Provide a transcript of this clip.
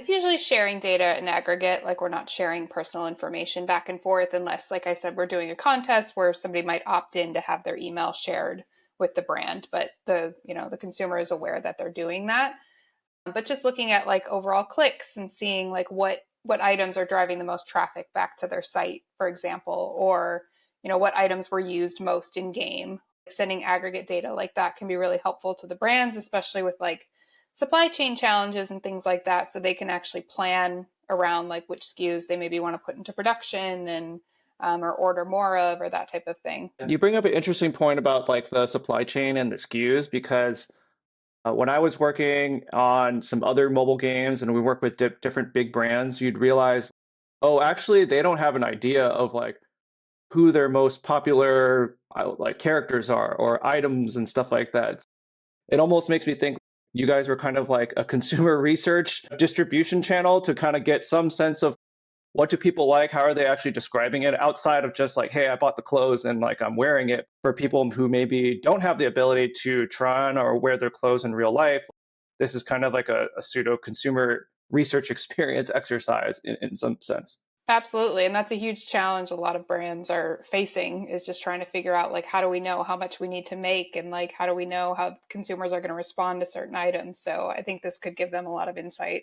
It's usually sharing data in aggregate, like we're not sharing personal information back and forth unless, like I said, we're doing a contest where somebody might opt in to have their email shared with the brand, but the consumer is aware that they're doing that. But just looking at like overall clicks and seeing like what items are driving the most traffic back to their site, for example, or what items were used most in game. Sending aggregate data like that can be really helpful to the brands, especially with like supply chain challenges and things like that, so they can actually plan around like which SKUs they maybe want to put into production and or order more of or that type of thing. You bring up an interesting point about like the supply chain and the SKUs because when I was working on some other mobile games and we work with different big brands, you'd realize, oh, actually, they don't have an idea of like who their most popular like characters are or items and stuff like that. It almost makes me think you guys were kind of like a consumer research distribution channel to kind of get some sense of what do people like, how are they actually describing it outside of just like, hey, I bought the clothes and like I'm wearing it. For people who maybe don't have the ability to try on or wear their clothes in real life, this is kind of like a pseudo consumer research experience exercise in some sense. Absolutely. And that's a huge challenge a lot of brands are facing is just trying to figure out like how do we know how much we need to make and like how do we know how consumers are going to respond to certain items. So I think this could give them a lot of insight.